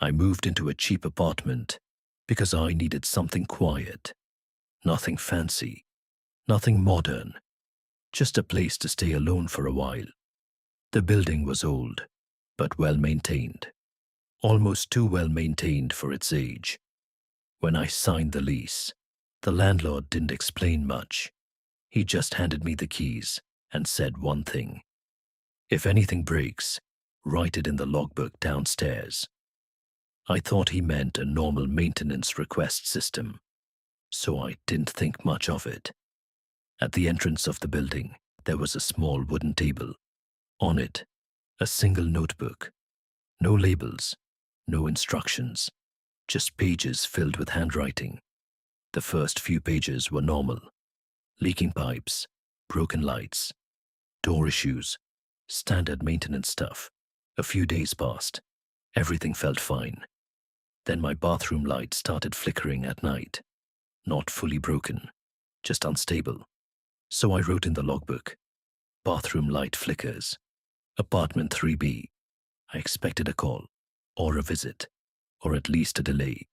I moved into a cheap apartment because I needed something quiet, nothing fancy, nothing modern, just a place to stay alone for a while. The building was old, but well maintained, almost too well maintained for its age. When I signed the lease, the landlord didn't explain much. He just handed me the keys and said one thing: if anything breaks, write it in the logbook downstairs. I thought he meant a normal maintenance request system, so I didn't think much of it. At the entrance of the building, there was a small wooden table. On it, a single notebook. No labels, no instructions, just pages filled with handwriting. The first few pages were normal: leaking pipes, broken lights, door issues, standard maintenance stuff. A few days passed. Everything felt fine. Then my bathroom light started flickering at night. Not fully broken, just unstable. So I wrote in the logbook: bathroom light flickers. Apartment 3B. I expected a call, or a visit, or at least a delay.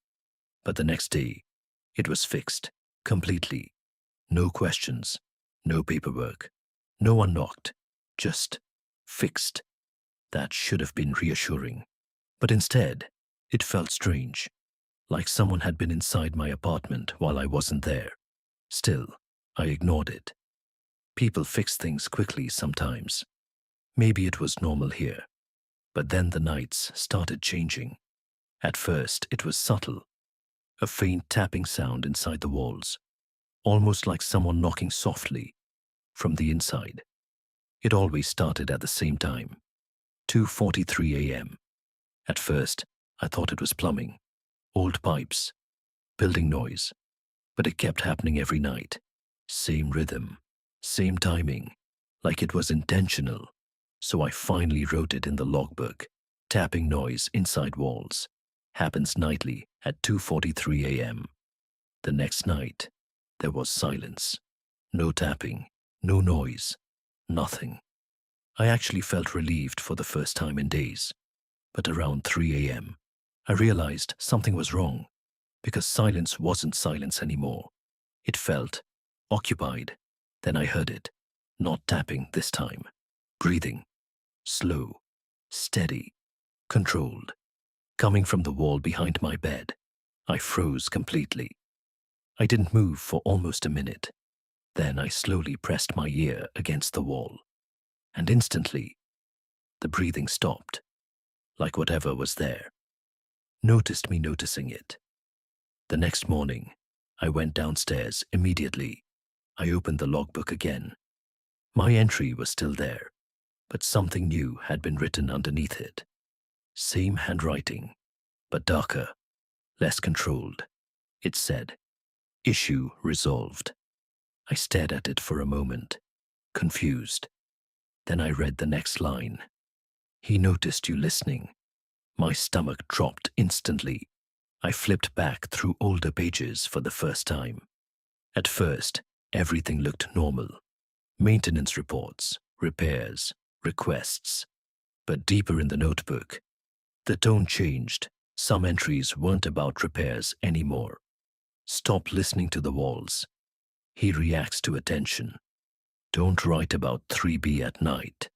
But the next day, it was fixed, completely. No questions, no paperwork. No one knocked, just fixed. That should have been reassuring. But instead, it felt strange, like someone had been inside my apartment while I wasn't there. Still, I ignored it. People fix things quickly sometimes. Maybe it was normal here. But then the nights started changing. At first, it was subtle, a faint tapping sound inside the walls, almost like someone knocking softly from the inside. It always started at the same time, 2:43 a.m. At first, I thought it was plumbing, old pipes, building noise, but it kept happening every night. Same rhythm, same timing, like it was intentional. So I finally wrote it in the logbook: tapping noise inside walls. Happens nightly at 2:43 a.m. The next night, there was silence. No tapping, no noise, nothing. I actually felt relieved for the first time in days. But around 3 a.m., I realized something was wrong, because silence wasn't silence anymore. It felt occupied. Then I heard it, not tapping this time, breathing, slow, steady, controlled, coming from the wall behind my bed. I froze completely. I didn't move for almost a minute. Then I slowly pressed my ear against the wall, and instantly, the breathing stopped, like whatever was there noticed me noticing it. The next morning, I went downstairs immediately. I opened the logbook again. My entry was still there, but something new had been written underneath it. Same handwriting, but darker, less controlled. It said, "Issue resolved." I stared at it for a moment, confused. Then I read the next line: "He noticed you listening." My stomach dropped instantly. I flipped back through older pages for the first time. At first, everything looked normal. Maintenance reports, repairs, requests. But deeper in the notebook, the tone changed. Some entries weren't about repairs anymore. Stop listening to the walls. He reacts to attention. Don't write about 3B at night.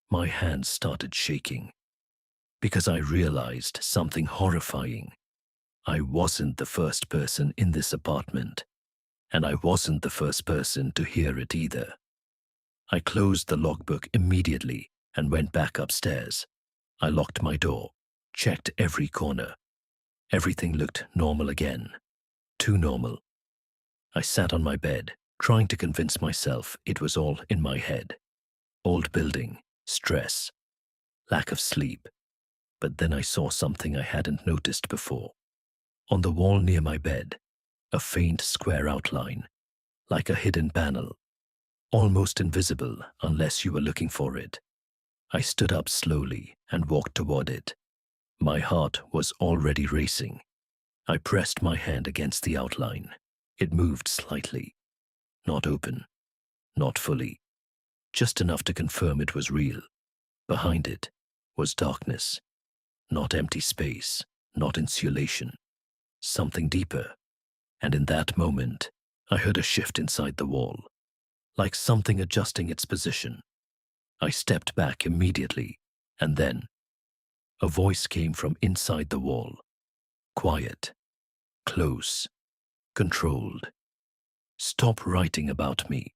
My hands started shaking, because I realized something horrifying. I wasn't the first person in this apartment, and I wasn't the first person to hear it either. I closed the logbook immediately and went back upstairs. I locked my door, checked every corner. Everything looked normal again. Too normal. I sat on my bed, trying to convince myself it was all in my head. Old building, stress, lack of sleep. But then I saw something I hadn't noticed before. On the wall near my bed, a faint square outline, like a hidden panel, almost invisible unless you were looking for it. I stood up slowly and walked toward it. My heart was already racing. I pressed my hand against the outline. It moved slightly. Not open, not fully, just enough to confirm it was real. Behind it was darkness. Not empty space, not insulation. Something deeper. And in that moment, I heard a shift inside the wall, like something adjusting its position. I stepped back immediately, and then a voice came from inside the wall. Quiet, close, controlled. Stop writing about me.